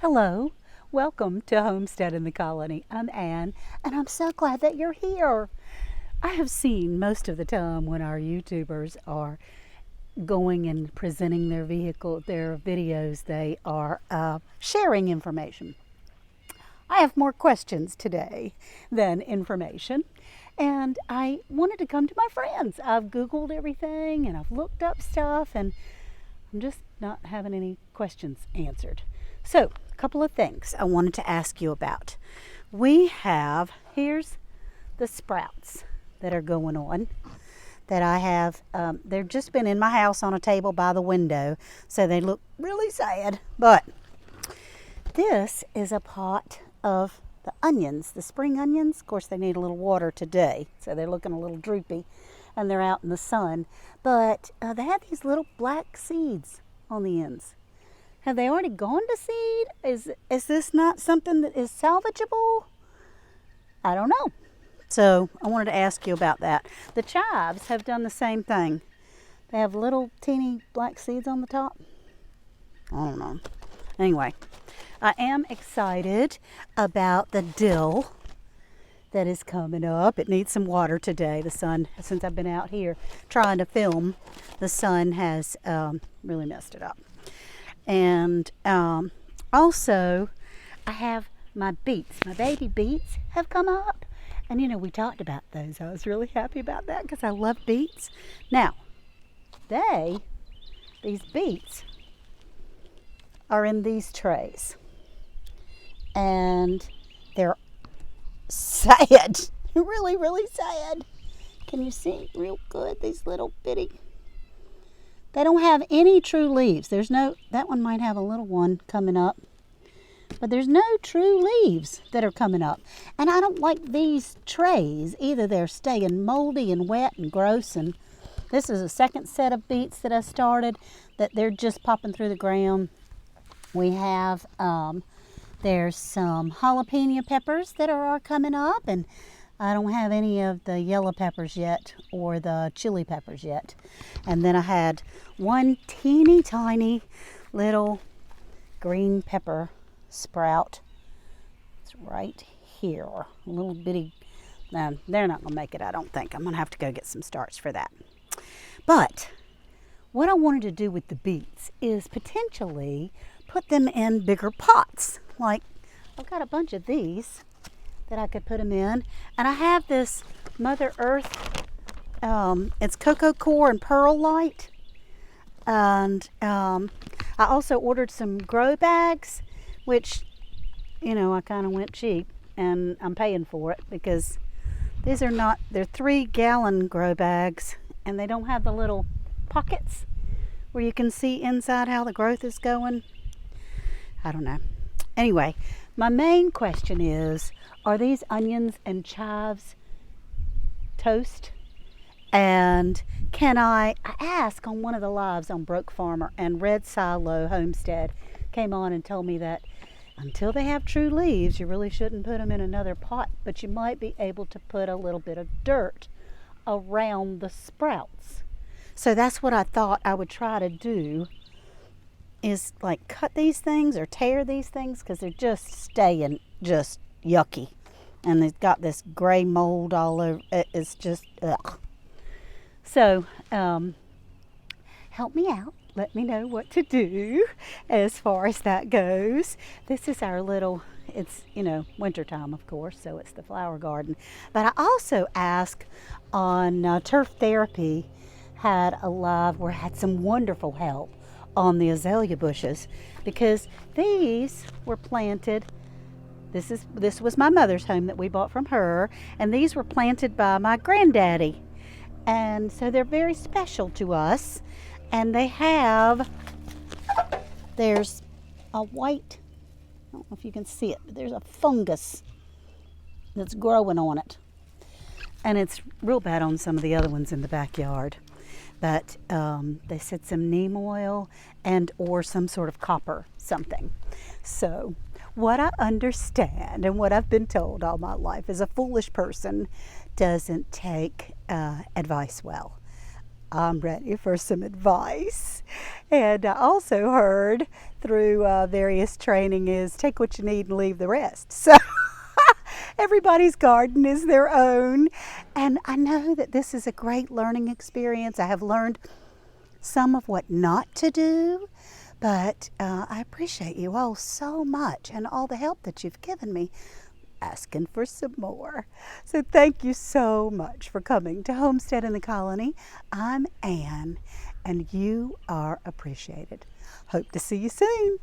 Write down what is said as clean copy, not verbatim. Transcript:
Hello, welcome to Homestead in the Colony. I'm Ann, and I'm so glad that you're here. I have seen most of the time when our YouTubers are going and presenting their videos, they are sharing information. I have more questions today than information, and I wanted to come to my friends. I've Googled everything and I've looked up stuff, and I'm just not having any questions answered. So, a couple of things I wanted to ask you about. Here's the sprouts that are going on that I have. They've just been in my house on a table by the window, so they look really sad. But this is a pot of the onions, the spring onions. Of course, they need a little water today, so they're looking a little droopy, and they're out in the sun. But they have these little black seeds on the ends. Have they already gone to seed? Is this not something that is salvageable? I don't know. So I wanted to ask you about that. The chives have done the same thing. They have little teeny black seeds on the top. I don't know. Anyway, I am excited about the dill that is coming up. It needs some water today. The sun, since I've been out here trying to film, the sun has really messed it up. And also, I have my beets. My baby beets have come up. And we talked about those. I was really happy about that because I love beets. Now, these beets are in these trays. And they're sad. Really, really sad. Can you see real good? These little bitty. They don't have any true leaves. That one might have a little one coming up. But there's no true leaves that are coming up. And I don't like these trays either. They're staying moldy and wet and gross. And this is a second set of beets that I started that they're just popping through the ground. We have, there's some jalapeno peppers that are coming up. And I don't have any of the yellow peppers yet or the chili peppers yet. And then I had one teeny tiny little green pepper sprout. It's right here. A little bitty. They're not going to make it, I don't think. I'm going to have to go get some starts for that. But what I wanted to do with the beets is potentially put them in bigger pots. Like, I've got a bunch of these that I could put them in. And I have this Mother Earth, it's Cocoa Core and Perlite. And I also ordered some grow bags, which, I kind of went cheap. And I'm paying for it because they're 3-gallon grow bags. And they don't have the little pockets where you can see inside how the growth is going. I don't know. Anyway, my main question is, are these onions and chives toast? And can I asked on one of the lives on Broke Farmer, and Red Silo Homestead came on and told me that until they have true leaves, you really shouldn't put them in another pot, but you might be able to put a little bit of dirt around the sprouts. So that's what I thought I would try to do, is like cut these things or tear these things because they're just staying just yucky. And they've got this gray mold all over. It's just, ugh. So, help me out. Let me know what to do as far as that goes. This is our little, it's, wintertime, of course, so it's the flower garden. But I also asked on Turf Therapy, had some wonderful help on the azalea bushes, because these were planted. This was my mother's home that we bought from her, and these were planted by my granddaddy, and so they're very special to us. And there's a white, I don't know if you can see it, but there's a fungus that's growing on it, and it's real bad on some of the other ones in the backyard. But they said some neem oil and or some sort of copper something. So what I understand and what I've been told all my life is a foolish person doesn't take advice well. I'm ready for some advice. And I also heard through various training is take what you need and leave the rest. So everybody's garden is their own. And I know that this is a great learning experience. I have learned some of what not to do, but I appreciate you all so much and all the help that you've given me, asking for some more. So thank you so much for coming to Homestead in the Colony. I'm Ann, and you are appreciated. Hope to see you soon.